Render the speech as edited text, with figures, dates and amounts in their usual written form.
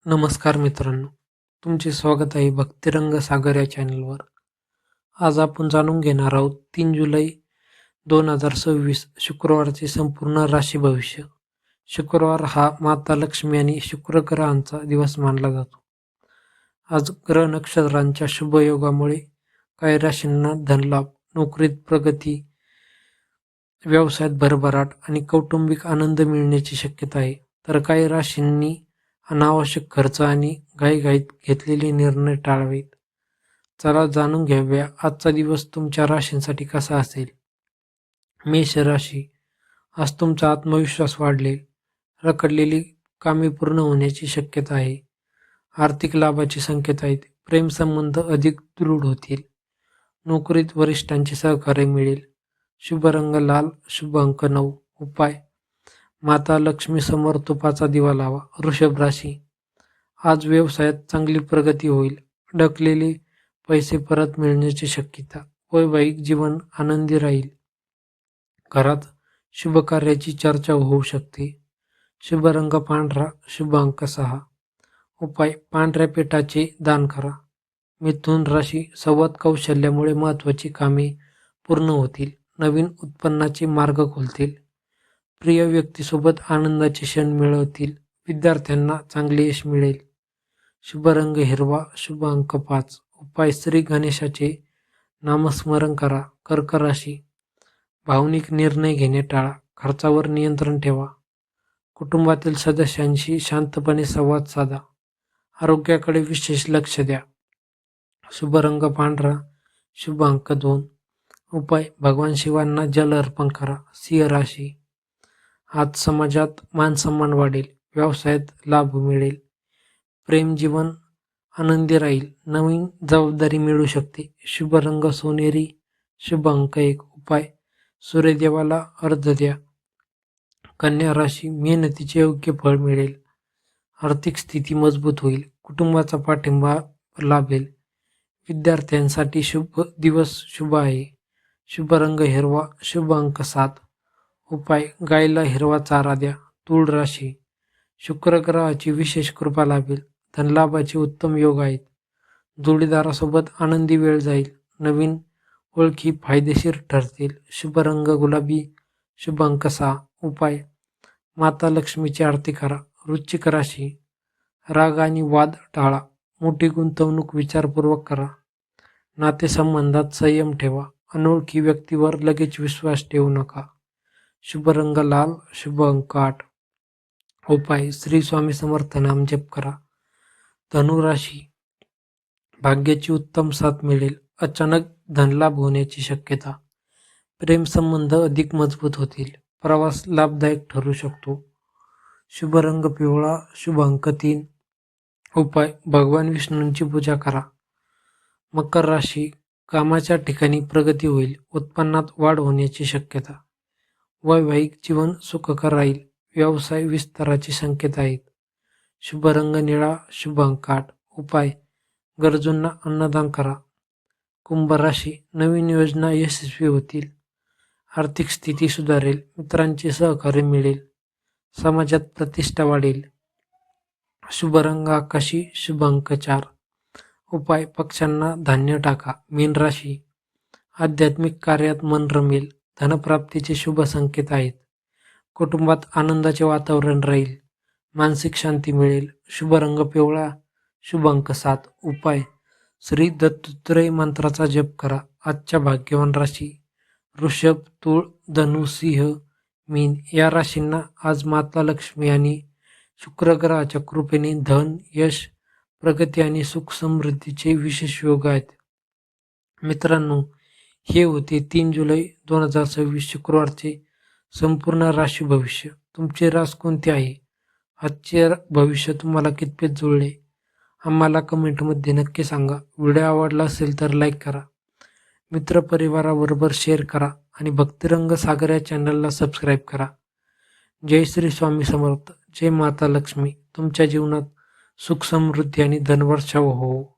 नमस्कार मित्रांनो, तुमचे स्वागत आहे भक्तिरंग सागर या चॅनलवर. आज आपण जाणून घेणार आहोत 3 जुलै 2026 शुक्रवारचे संपूर्ण राशी भविष्य. शुक्रवार हा माता लक्ष्मी आणि शुक्र ग्रहांचा दिवस मानला जातो. आज ग्रह नक्षत्रांच्या शुभयोगामुळे काही राशींना धनलाभ, नोकरीत प्रगती, व्यवसायात भरभराट आणि कौटुंबिक आनंद मिळण्याची शक्यता आहे. तर काही राशींनी अनावश्यक खर्च आणि घाईघाईत घेतलेले निर्णय टाळावेत. चला जाणून घ्याव्या आजचा दिवस तुमच्या राशींसाठी कसा असेल. मेष राशी. आज तुमचा आत्मविश्वास वाढलेल, रखडलेली कामे पूर्ण होण्याची शक्यता आहे. आर्थिक लाभाचे संकेत आहेत. प्रेमसंबंध अधिक दृढ होतील. नोकरीत वरिष्ठांचे सहकार्य मिळेल. शुभ रंग लाल, शुभ अंक 9. उपाय माता लक्ष्मी समोर तुपाचा दिवा लावा. वृषभ राशी. आज व्यवसायात चांगली प्रगती होईल. अडकलेले पैसे परत मिळण्याची शक्यता. वैवाहिक जीवन आनंदी राहील. घरात शुभ कार्याची चर्चा होऊ शकते. शुभ रंग पांढरा, शुभ अंक 6. उपाय पांढऱ्या पिठाचे दान करा. मिथुन राशी. संवाद कौशल्यामुळे महत्त्वाची कामे पूर्ण होतील. नवीन उत्पन्नाचे मार्ग खुलतील. प्रिय व्यक्तीसोबत आनंदाचे क्षण मिळवतील. विद्यार्थ्यांना चांगले यश मिळेल. शुभ रंग हिरवा, शुभ अंक 5. उपाय श्री गणेशाचे नामस्मरण करा. कर्क राशी. भावनिक निर्णय घेणे टाळा. खर्चावर नियंत्रण ठेवा. कुटुंबातील सदस्यांशी शांतपणे संवाद साधा. आरोग्याकडे विशेष लक्ष द्या. शुभ रंग पांढरा, शुभ अंक 2. उपाय भगवान शिवांना जल अर्पण करा. सिंह राशी. आज समाजात मानसन्मान वाढेल. व्यवसायात लाभ मिळेल. प्रेम जीवन आनंदी राहील. नवीन जबाबदारी मिळू शकते. शुभ रंग सोनेरी, शुभ अंक 1. उपाय सूर्यदेवाला अर्घ्य द्या. कन्या राशी. मेहनतीचे योग्य फळ मिळेल. आर्थिक स्थिती मजबूत होईल. कुटुंबाचा पाठिंबा लाभेल. विद्यार्थ्यांसाठी शुभ दिवस शुभ आहे. शुभ रंग हिरवा, शुभ अंक 7. उपाय गायीला हिरवा चारा द्या. तुळ राशी. शुक्र ग्रहाची विशेष कृपा लाभेल. धनलाभाचे उत्तम योग आहेत. जोडीदारासोबत आनंदी वेळ जाईल. नवीन ओळखी फायदेशीर ठरतील. शुभ रंग गुलाबी, शुभ अंक 6. उपाय माता लक्ष्मीची आरती करा. वृश्चिक राशी. राग आणि वाद टाळा. मोठी गुंतवणूक विचारपूर्वक करा. नातेसंबंधात संयम ठेवा. अनोळखी व्यक्तीवर लगेच विश्वास ठेवू नका. शुभ रंग लाल, शुभ अंक 8. उपाय श्री स्वामी समर्थ नाम जप करा. धनुराशी. भाग्याची उत्तम साथ मिळेल. अचानक धनलाभ होण्याची शक्यता. प्रेमसंबंध अधिक मजबूत होतील. प्रवास लाभदायक ठरू शकतो. शुभ रंग पिवळा, शुभ अंक 3. उपाय भगवान विष्णूंची पूजा करा. मकर राशी. कामाच्या ठिकाणी प्रगती होईल. उत्पन्नात वाढ होण्याची शक्यता. वैवाहिक जीवन सुखकर राहील. व्यवसाय विस्ताराचे संकेत आहेत. शुभ रंग निळा, शुभ अंक 8. उपाय गरजूंना अन्नदान करा. कुंभ राशी. नवीन योजना यशस्वी होतील. आर्थिक स्थिती सुधारेल. मित्रांचे सहकार्य मिळेल. समाजात प्रतिष्ठा वाढेल. शुभ रंग आकाशी, शुभ अंक 4. उपाय पक्ष्यांना धान्य टाका. मीन राशी. आध्यात्मिक कार्यात मन रमेल. धनप्राप्तीचे शुभ संकेत आहेत. कुटुंबात आनंदाचे वातावरण राहील. मानसिक शांती मिळेल. शुभ रंग पिवळा, शुभ अंक 7. उपाय श्री दत्तात्रय मंत्राचा जप करा. आजच्या भाग्यवान राशी वृषभ, तुळ, धनु, सिंह, मीन या राशींना आज माता लक्ष्मी आणि शुक्र ग्रहाच्या कृपेने धन, यश, प्रगती आणि सुख समृद्धीचे विशेष योग आहेत. मित्रांनो, हे होते 3 जुलै 2026 शुक्रवारचे संपूर्ण राशी भविष्य. तुमचे रास कोणते आहे? आजचे भविष्य तुम्हाला कितपत जुळले? आम्हाला कमेंटमध्ये नक्की सांगा. व्हिडिओ आवडला असेल तर लाईक करा, मित्रपरिवाराबरोबर शेअर करा आणि भक्तिरंग सागर या चॅनलला सबस्क्राईब करा. जय श्री स्वामी समर्थ. जय माता लक्ष्मी. तुमच्या जीवनात सुख समृद्धी आणि धनवर्षाव हो.